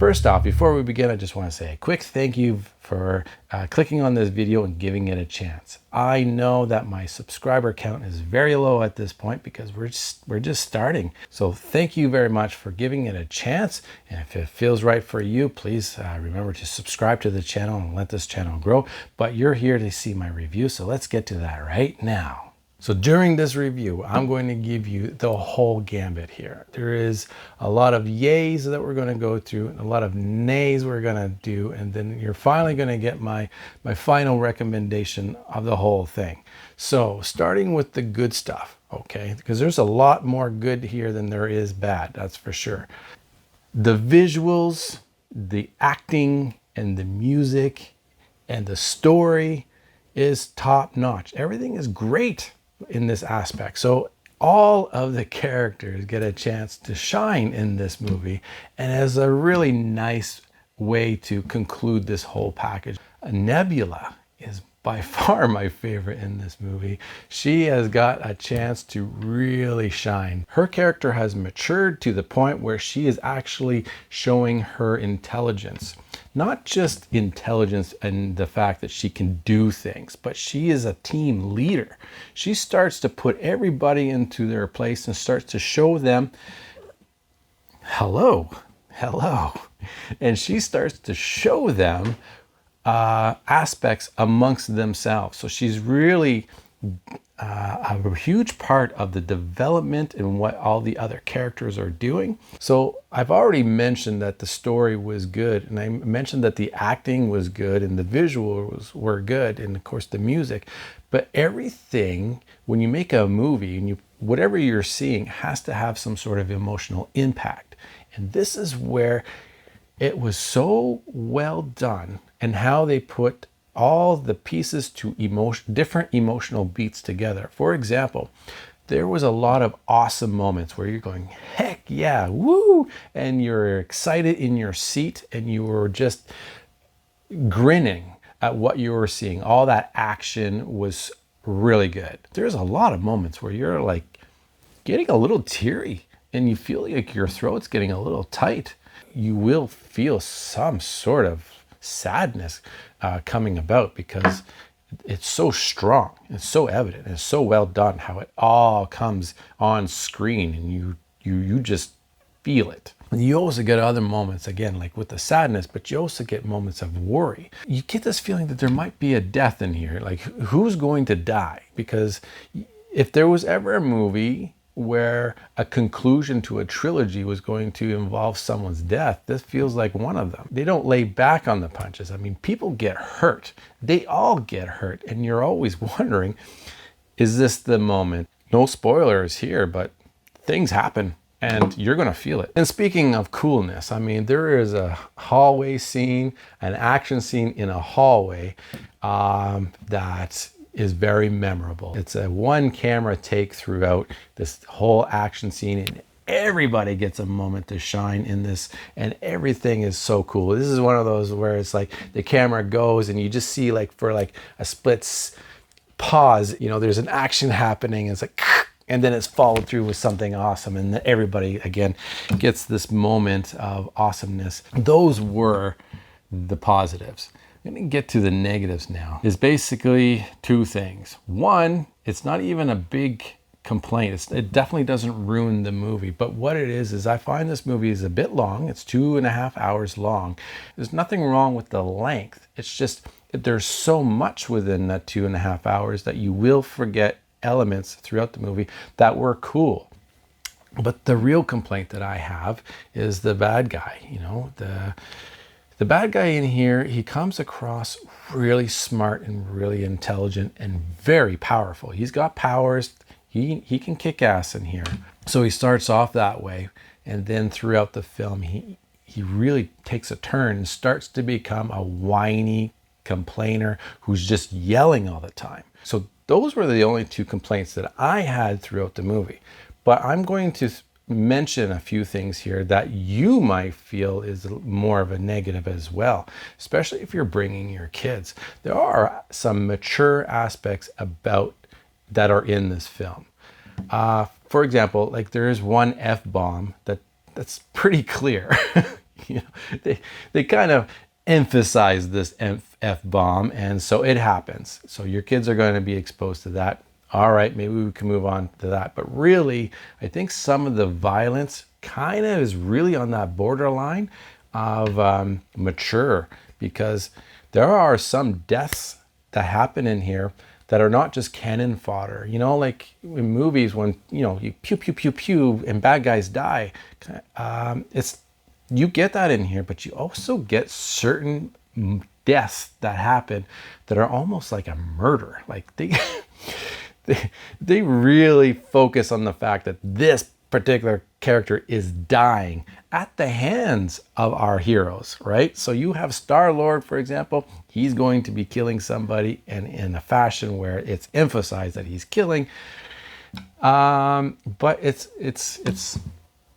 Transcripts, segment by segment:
First off, before we begin, I just want to say a quick thank you for clicking on this video and giving it a chance. I know that my subscriber count is very low at this point because we're just starting. So thank you very much for giving it a chance. And if it feels right for you, please remember to subscribe to the channel and let this channel grow. But you're here to see my review, so let's get to that right now. So during this review, I'm going to give you the whole gambit here. There is a lot of yays that we're going to go through, and a lot of nays we're going to do, and then you're finally going to get my final recommendation of the whole thing. So starting with the good stuff, okay? Because there's a lot more good here than there is bad, that's for sure. The visuals, the acting, and the music, and the story is top notch. Everything is great in this aspect. So all of the characters get a chance to shine in this movie, and as a really nice way to conclude this whole package. Nebula is by far my favorite in this movie. She has got a chance to really shine. Her character has matured to the point where she is actually showing her intelligence. Not just intelligence and the fact that she can do things, but she is a team leader. She starts to put everybody into their place and starts to show them, hello. And she starts to show them aspects amongst themselves. So she's really a huge part of the development and what all the other characters are doing. So I've already mentioned that the story was good, and I mentioned that the acting was good and the visuals were good, and of course the music. But everything, when you make a movie and whatever you're seeing has to have some sort of emotional impact. And this is where it was so well done, and how they put all the pieces to different emotional beats together. For example, there was a lot of awesome moments where you're going, heck yeah, woo, and you're excited in your seat and you were just grinning at what you were seeing. All that action was really good. There's a lot of moments where you're like getting a little teary and you feel like your throat's getting a little tight. You will feel some sort of sadness coming about because it's so strong, it's so evident, it's so well done how it all comes on screen, and you just feel it. And you also get other moments, again, like with the sadness, but you also get moments of worry. You get this feeling that there might be a death in here, like who's going to die? Because if there was ever a movie where a conclusion to a trilogy was going to involve someone's death, this feels like one of them. They don't lay back on the punches. I mean, people get hurt. They all get hurt. And you're always wondering, is this the moment? No spoilers here, but things happen and you're going to feel it. And speaking of coolness, I mean, there is a hallway scene, an action scene in a hallway that is very memorable. It's a one camera take throughout this whole action scene, and everybody gets a moment to shine in this, and everything is so cool. This is one of those where it's like the camera goes and you just see like for like a split pause, you know, there's an action happening and it's like, and then it's followed through with something awesome, and everybody again gets this moment of awesomeness. Those were the positives. I'm going to get to the negatives now. There's basically two things. One, it's not even a big complaint. It definitely doesn't ruin the movie. But what it is I find this movie is a bit long. It's 2.5 hours long. There's nothing wrong with the length. It's just there's so much within that 2.5 hours that you will forget elements throughout the movie that were cool. But the real complaint that I have is the bad guy. You know, the bad guy in here, he comes across really smart and really intelligent and very powerful. He's got powers. He can kick ass in here. So he starts off that way, and then throughout the film, he really takes a turn and starts to become a whiny complainer who's just yelling all the time. So those were the only two complaints that I had throughout the movie. But I'm going to mention a few things here that you might feel is more of a negative as well, especially if you're bringing your kids. There are some mature aspects about that are in this film. For example, like there is one F-bomb that's pretty clear. They kind of emphasize this F-bomb, and so it happens. So your kids are going to be exposed to that. All right, maybe we can move on to that. But really, I think some of the violence kind of is really on that borderline of mature, because there are some deaths that happen in here that are not just cannon fodder. Like in movies when, you pew, pew, pew, pew, and bad guys die. You get that in here, but you also get certain deaths that happen that are almost like a murder. Like they really focus on the fact that this particular character is dying at the hands of our heroes, right? So you have Star-Lord, for example. He's going to be killing somebody, and in a fashion where it's emphasized that he's killing. But it's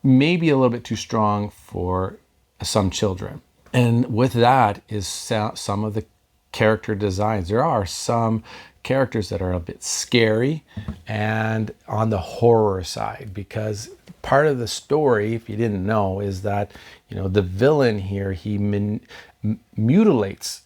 maybe a little bit too strong for some children. And with that is some of the character designs. There are some characters that are a bit scary and on the horror side, because part of the story, if you didn't know, is that the villain here, he mutilates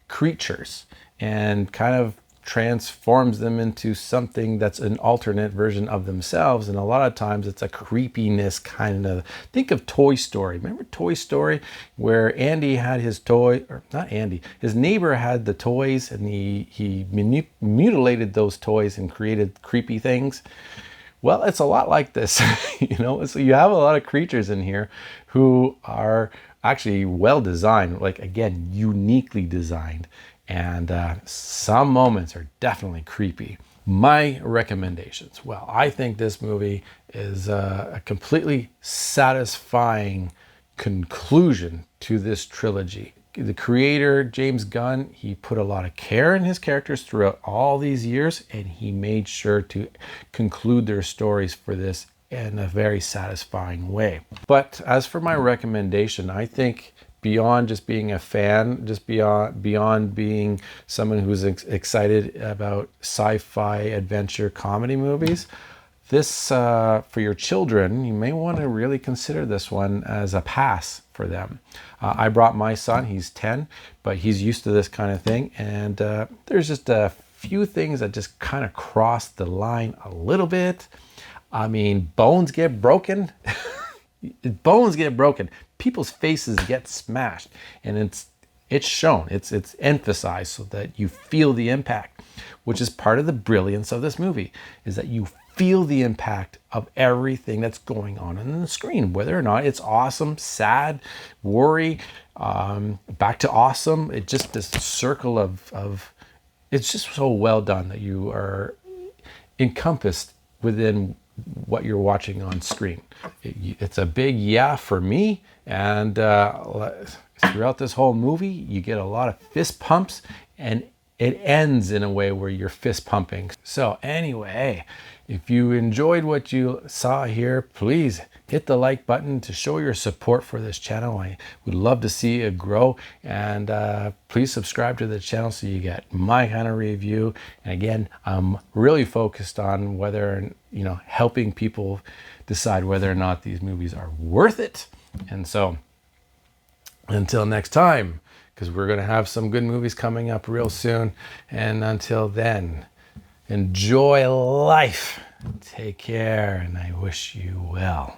creatures and kind of transforms them into something that's an alternate version of themselves. And a lot of times it's a creepiness kind of, think of Toy Story. Remember Toy Story, where Andy had his toy, or not Andy, his neighbor had the toys, and he mutilated those toys and created creepy things. Well, it's a lot like this. So you have a lot of creatures in here who are actually well designed, like, again, uniquely designed. And some moments are definitely creepy. My recommendations. Well, I think this movie is a completely satisfying conclusion to this trilogy. The creator, James Gunn, he put a lot of care in his characters throughout all these years, and he made sure to conclude their stories for this in a very satisfying way. But as for my recommendation, I think beyond just being a fan, just beyond being someone who's excited about sci-fi adventure comedy movies, this for your children, you may want to really consider this one as a pass for them. I brought my son, he's 10, but he's used to this kind of thing, and there's just a few things that just kind of cross the line a little bit. I mean, bones get broken. Bones get broken. People's faces get smashed, and it's shown. It's emphasized so that you feel the impact, which is part of the brilliance of this movie, is that you feel the impact of everything that's going on the screen, whether or not it's awesome, sad, worry, back to awesome. It just, this circle of it's just so well done that you are encompassed within what you're watching on screen. It's a big yeah for me, and throughout this whole movie you get a lot of fist pumps, and it ends in a way where you're fist pumping. So anyway, if you enjoyed what you saw here, please hit the like button to show your support for this channel. I would love to see it grow, and please subscribe to the channel so you get my kind of review. And again, I'm really focused on whether, helping people decide whether or not these movies are worth it. And so until next time, because we're going to have some good movies coming up real soon, and until then, enjoy life, take care, and I wish you well.